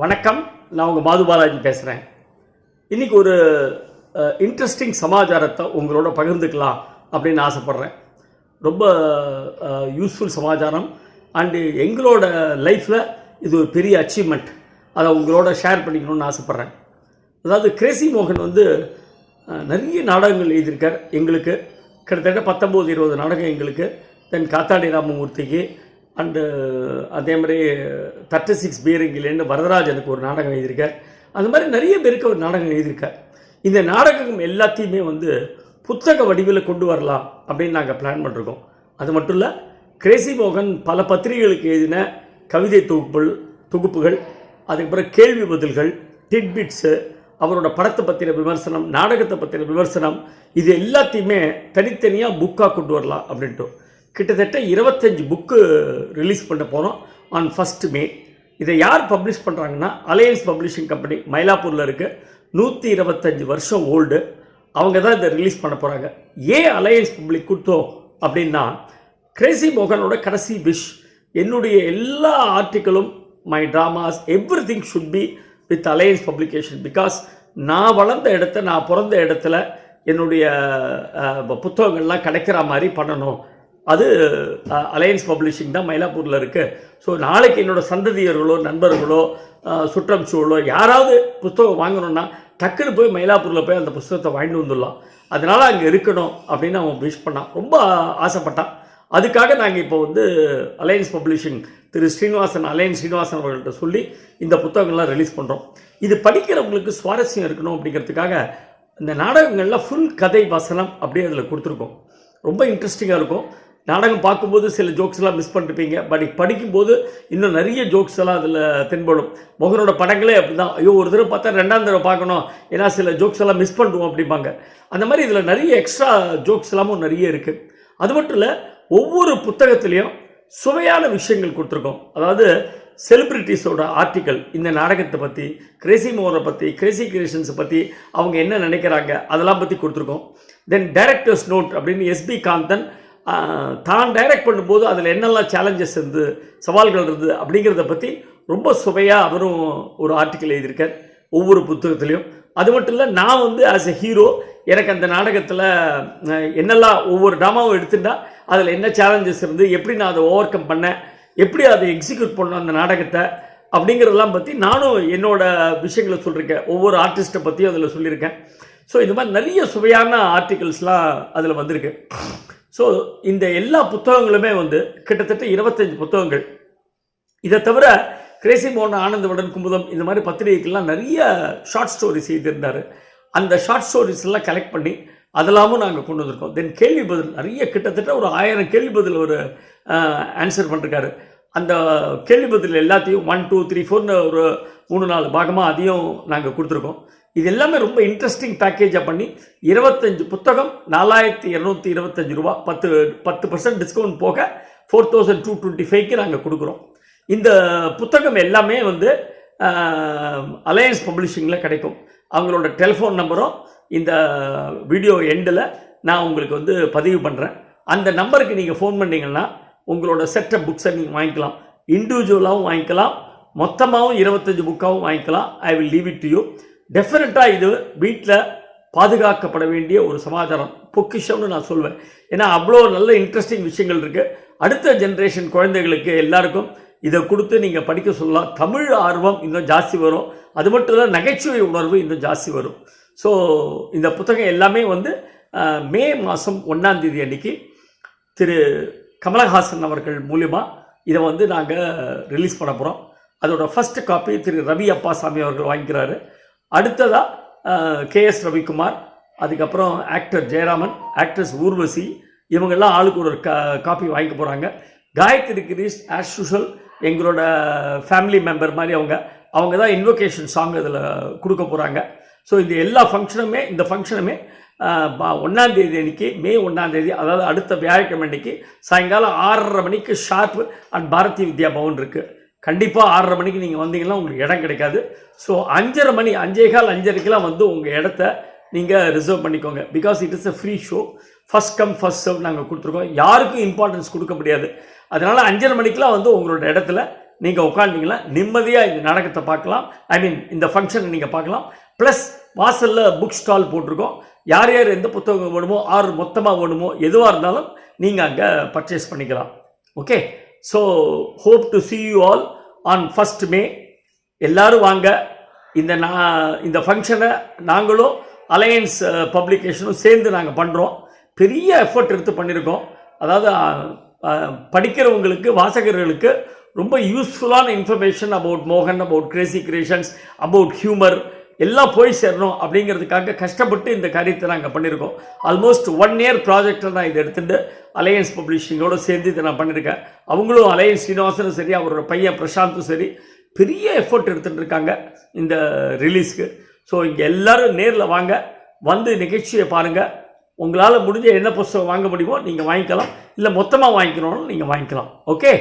வணக்கம். நான் உங்கள் மாது பாலாஜி பேசுகிறேன். இன்றைக்கி ஒரு இன்ட்ரெஸ்டிங் சமாச்சாரத்தை உங்களோட பகிர்ந்துக்கலாம் அப்படின்னு ஆசைப்பட்றேன். ரொம்ப யூஸ்ஃபுல் சமாச்சாரம் அண்டு எங்களோட லைஃப்பில் இது ஒரு பெரிய அச்சீவ்மெண்ட். அதை உங்களோட ஷேர் பண்ணிக்கணும்னு ஆசைப்பட்றேன். அதாவது கிரேசி மோகன் நிறைய நாடகங்கள் எழுதியிருக்கார். எங்களுக்கு கிட்டத்தட்ட 19-20 நாடகம் எங்களுக்கு. தென் காத்தாடி ராமமூர்த்திக்கு அண்டு அதே மாதிரி 36 பீரங்கிலேருந்து வரதராஜனுக்கு ஒரு நாடகம் எழுதியிருக்கார். அந்த மாதிரி நிறைய பேருக்கு ஒரு நாடகம் எழுதியிருக்கார். இந்த நாடகம் எல்லாத்தையுமே புத்தக வடிவில் கொண்டு வரலாம் அப்படின்னு நாங்கள் பிளான் பண்ணிருக்கோம். அது மட்டும் இல்லை, கிரேசி மோகன் பல பத்திரிகைகளுக்கு எழுதின கவிதை தொகுப்புகள், அதுக்கப்புறம் கேள்வி பதில்கள், டிட்பிட்ஸு, அவரோட படத்தை பற்றின விமர்சனம், நாடகத்தை பற்றின விமர்சனம், இது எல்லாத்தையுமே தனித்தனியாக புக்காக கொண்டு வரலாம் அப்படின்ட்டு கிட்டத்தட்ட 25 புக்கு ரிலீஸ் பண்ண போகிறோம் ஆன் 1 May. இதை யார் பப்ளிஷ் பண்ணுறாங்கன்னா, அலையன்ஸ் பப்ளிஷிங் கம்பெனி மயிலாப்பூரில் இருக்குது. 125 வருஷம் ஓல்டு. அவங்க தான் இதை ரிலீஸ் பண்ண போகிறாங்க. ஏன் அலையன்ஸ் பப்ளிக் கொடுத்தோம் அப்படின்னா, கிரேசி மோகனோட கடைசி விஷ், என்னுடைய எல்லா ஆர்டிக்கிளும், my dramas, everything should be with Alliance Publication. Because நான் வளர்ந்த இடத்த, நான் பிறந்த இடத்துல என்னுடைய புத்தகங்கள்லாம் கிடைக்கிற மாதிரி பண்ணணும். அது அலையன்ஸ் பப்ளிஷிங் தான் மயிலாப்பூரில் இருக்குது. ஸோ நாளைக்கு என்னோடய சந்ததியர்களோ, நண்பர்களோ, சுற்றம் சூழலோ யாராவது புத்தகம் வாங்கணுன்னா டக்குன்னு போய் மயிலாப்பூரில் போய் அந்த புத்தகத்தை வாங்கிட்டு வந்துடலாம். அதனால் அங்கே இருக்கணும் அப்படின்னு அவன் விஷ் பண்ணான். ரொம்ப ஆசைப்பட்டான். அதுக்காக நாங்கள் இப்போ அலையன்ஸ் பப்ளிஷிங் அலையன்ஸ் ஸ்ரீனிவாசன் அவர்கள்ட்ட சொல்லி இந்த புத்தகங்கள்லாம் ரிலீஸ் பண்ணுறோம். இது படிக்கிறவங்களுக்கு சுவாரஸ்யம் இருக்கணும் அப்படிங்கிறதுக்காக இந்த நாடகங்களில் ஃபுல் கதை வசனம் அப்படியே அதில் கொடுத்துருக்கோம். ரொம்ப இன்ட்ரெஸ்டிங்காக இருக்கும். நாடகம் பார்க்கும்போது சில ஜோக்ஸ் எல்லாம் மிஸ் பண்ணிருப்பீங்க. பட் படிக்கும்போது இன்னும் நிறைய ஜோக்ஸ் எல்லாம் அதில் தென்படும். மோகனோட படங்களே அப்படி தான். ஐயோ, ஒரு தடவை பார்த்தா 2ஆம் தடவை பார்க்கணும், ஏன்னா சில ஜோக்ஸ் எல்லாம் மிஸ் பண்ணுவோம் அப்படிம்பாங்க. அந்த மாதிரி இதில் நிறைய எக்ஸ்ட்ரா ஜோக்ஸ் எல்லாமும் நிறைய இருக்குது. அது மட்டும் இல்லை, ஒவ்வொரு புத்தகத்துலேயும் சுவையான விஷயங்கள் கொடுத்துருக்கோம். அதாவது செலிப்ரிட்டிஸோட ஆர்டிக்கல், இந்த நாடகத்தை பற்றி, கிரேசி மோகனை பற்றி, கிரேசி கிரியேஷன்ஸை பற்றி அவங்க என்ன நினைக்கிறாங்க அதெல்லாம் பற்றி கொடுத்துருக்கோம். தென் டைரக்டர்ஸ் நோட் அப்படின்னு எஸ்பி காந்தன் தான் டைரக்ட் பண்ணும்போது அதில் என்னெல்லாம் சேலஞ்சஸ் இருந்து, சவால்கள் இருந்தது அப்படிங்கிறத பற்றி ரொம்ப சுவையாக அவரும் ஒரு ஆர்டிக்கல் எழுதியிருக்கார் ஒவ்வொரு புத்தகத்துலேயும். அது மட்டும் இல்லை, நான் ஆஸ் எ ஹீரோ எனக்கு அந்த நாடகத்தில் என்னெல்லாம் ஒவ்வொரு ட்ராமாவும் எடுத்துட்டா அதில் என்ன சேலஞ்சஸ் இருந்து, எப்படி நான் அதை ஓவர் கம் பண்ணேன், எப்படி அதை எக்ஸிக்யூட் பண்ணோம் அந்த நாடகத்தை அப்படிங்கிறதெல்லாம் பற்றி நானும் என்னோடய விஷயங்களை சொல்லியிருக்கேன். ஒவ்வொரு ஆர்டிஸ்ட்டை பற்றியும் அதில் சொல்லியிருக்கேன். ஸோ இந்த மாதிரி நிறைய சுவையான ஆர்டிகல்ஸ்லாம் அதில் வந்திருக்கு. ஸோ இந்த எல்லா புத்தகங்களுமே கிட்டத்தட்ட 25 புத்தகங்கள். இதை தவிர கிரேசி மோகன், ஆனந்தவுடன், குமுதம், இந்த மாதிரி பத்திரிகைக்கெல்லாம் நிறைய ஷார்ட் ஸ்டோரிஸ் செய்திருந்தார். அந்த ஷார்ட் ஸ்டோரிஸ் எல்லாம் கலெக்ட் பண்ணி அதெல்லாமும் நாங்கள் கொண்டு வந்திருக்கோம். தென் கேள்வி பதில் நிறைய, கிட்டத்தட்ட ஒரு 1000 கேள்வி பதில் ஒரு ஆன்சர் பண்ணிருக்காரு. அந்த கேள்வி பதில் எல்லாத்தையும் 1, 2, 3, 4 ஒரு 3-4 பாகமாக அதையும் நாங்கள் கொடுத்துருக்கோம். இது எல்லாமே ரொம்ப இன்ட்ரெஸ்டிங் பேக்கேஜாக பண்ணி 25 புத்தகம் 4225 ரூபா, 10% டிஸ்கவுண்ட் போக 4225க்கு நாங்கள் கொடுக்குறோம். இந்த புத்தகம் எல்லாமே அலையன்ஸ் பப்ளிஷிங்கில் கிடைக்கும். அவங்களோட டெலிஃபோன் நம்பரும் இந்த வீடியோ எண்டில் நான் உங்களுக்கு பதிவு பண்ணுறேன். அந்த நம்பருக்கு நீங்கள் ஃபோன் பண்ணிங்கன்னா உங்களோட செட் ஆஃப் புக்ஸை நீங்கள் வாங்கிக்கலாம். இண்டிவிஜுவலாகவும் வாங்கிக்கலாம், மொத்தமாகவும் 25 புக்காகவும் வாங்கிக்கலாம். I will leave it to you. டெஃபினட்டாக இது வீட்டில் பாதுகாக்கப்பட வேண்டிய ஒரு சமாச்சாரம், பொக்கிஷம்னு நான் சொல்வேன். ஏன்னா அவ்வளோ நல்ல இன்ட்ரெஸ்டிங் விஷயங்கள் இருக்குது. அடுத்த ஜென்ரேஷன் குழந்தைகளுக்கு எல்லாருக்கும் இதை கொடுத்து நீங்கள் படிக்க சொல்லலாம். தமிழ் ஆர்வம் இன்னும் ஜாஸ்தி வரும். அது மட்டும் இல்லை, நகைச்சுவை உணர்வு இன்னும் ஜாஸ்தி வரும். ஸோ இந்த புத்தகம் எல்லாமே மே மாதம் 1ஆம் தேதி அன்றைக்கி திரு கமலஹாசன் அவர்கள் மூலிமா இதை நாங்கள் ரிலீஸ் பண்ண போகிறோம். அதோட ஃபஸ்ட் காப்பி திரு ரவி அப்பாசாமி அவர்கள் வாங்கிக்கிறாரு. அடுத்ததாக KS ரவிக்குமார், அதுக்கப்புறம் ஆக்டர் ஜெயராமன், ஆக்ட்ரஸ் ஊர்வசி, இவங்கெல்லாம் ஆளுக்கு ஒரு காப்பி வாங்கிக்க போகிறாங்க. காயத்ரி கிரீஷ் ஆஸ் யூஷுவல் எங்களோட ஃபேமிலி மெம்பர் மாதிரி அவங்க தான் இன்வொகேஷன் சாங் அதில் கொடுக்க போகிறாங்க. ஸோ இந்த எல்லா ஃபங்க்ஷனுமே, இந்த ஃபங்க்ஷனுமே 1ஆம் தேதி அன்றைக்கி, மே 1ஆம் தேதி, அதாவது அடுத்த வியாழக்கிழமை அன்றைக்கி சாயங்காலம் 6:30 மணிக்கு ஷார்ப் அண்ட் பாரதி வித்யா பவன் இருக்குது. கண்டிப்பாக 6:30 மணிக்கு நீங்கள் வந்தீங்கன்னா உங்களுக்கு இடம் கிடைக்காது. ஸோ 5:30 மணி, 5:15 உங்கள் இடத்த நீங்கள் ரிசர்வ் பண்ணிக்கோங்க. Because it is a free show. First come first serve நாங்கள் கொடுத்துருக்கோம். யாருக்கும் இம்பார்ட்டன்ஸ் கொடுக்க முடியாது. அதனால் 5:30 மணிக்கெலாம் உங்களோட இடத்துல நீங்கள் உட்காண்டிங்கன்னா நிம்மதியாக இந்த நாடகத்தை பார்க்கலாம். ஐ மீன் இந்த ஃபங்க்ஷனை நீங்கள் பார்க்கலாம். ப்ளஸ் வாசலில் புக் ஸ்டால் போட்டிருக்கோம். யார் யார் எந்த புத்தகம் வேணுமோ மொத்தமாக வேணுமோ எதுவாக இருந்தாலும் நீங்கள் அங்கே பர்ச்சேஸ் பண்ணிக்கலாம். Okay, so hope to see you all on 1st May. எல்லோரும் வாங்க. இந்த ஃபங்க்ஷனை நாங்களும் அலையன்ஸ் பப்ளிகேஷனும் சேர்ந்து நாங்கள் பண்ணுறோம். பெரிய எஃபர்ட் எடுத்து பண்ணியிருக்கோம். அதாவது படிக்கிறவங்களுக்கு, வாசகர்களுக்கு ரொம்ப யூஸ்ஃபுல்லான இன்ஃபர்மேஷன் அபவுட் மோகன், about Crazy creations, about humour எல்லாம் போய் சேரணும் அப்படிங்கிறதுக்காக கஷ்டப்பட்டு இந்த காரியத்தை நாங்கள் பண்ணியிருக்கோம். ஆல்மோஸ்ட் 1 year ப்ராஜெக்டை நான் இதை எடுத்துகிட்டு அலையன்ஸ் பப்ளிஷிங்கோடு சேர்ந்து இதை நான் பண்ணியிருக்கேன். அவங்களும் அலையன்ஸ் ஸ்ரீனிவாசனும் சரி, அவரோட பையன் பிரசாந்தும் சரி பெரிய எஃபர்ட் எடுத்துகிட்டு இருக்காங்க இந்த ரிலீஸ்க்கு. ஸோ இங்கே எல்லோரும் நேரில் வாங்க, வந்து நிகழ்ச்சியை பாருங்கள். உங்களால் முடிஞ்ச என்ன புத்தகம் வாங்க முடியுமோ நீங்கள் வாங்கிக்கலாம், இல்லை மொத்தமாக வாங்கிக்கணும்னு நீங்கள் வாங்கிக்கலாம். ஓகே,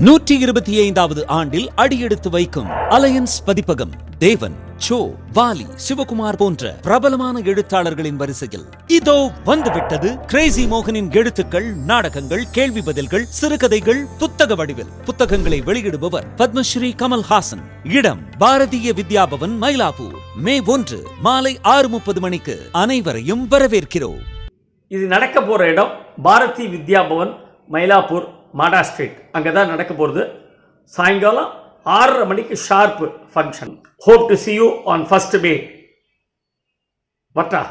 125வது ஆண்டில் அடியெடுத்து வைக்கும் அலையன்ஸ் பதிப்பகம் தேவன், சோ, வாலி, சிவகுமார் போன்ற பிரபலமான எழுத்தாளர்களின் வரிசையில் இதோ வந்துவிட்டது கிரேசி மோகனின் எழுத்துக்கள், நாடகங்கள், கேள்வி பதில்கள், சிறுகதைகள் புத்தக வடிவில். புத்தகங்களை வெளியிடுபவர் பத்மஸ்ரீ கமல்ஹாசன். இடம் பாரதிய வித்யாபவன், மயிலாப்பூர். மே 1 மாலை 6:30 மணிக்கு அனைவரையும் வரவேற்கிறோம். இது நடக்க போகிற இடம் பாரதி வித்யாபவன், மயிலாப்பூர், மாடா ஸ்ட்ரீட். அங்கே தான் நடக்க போகிறது. சாயங்காலம் 6:30 மணிக்கு sharp function. Hope to see you on 1st May. வட்டா.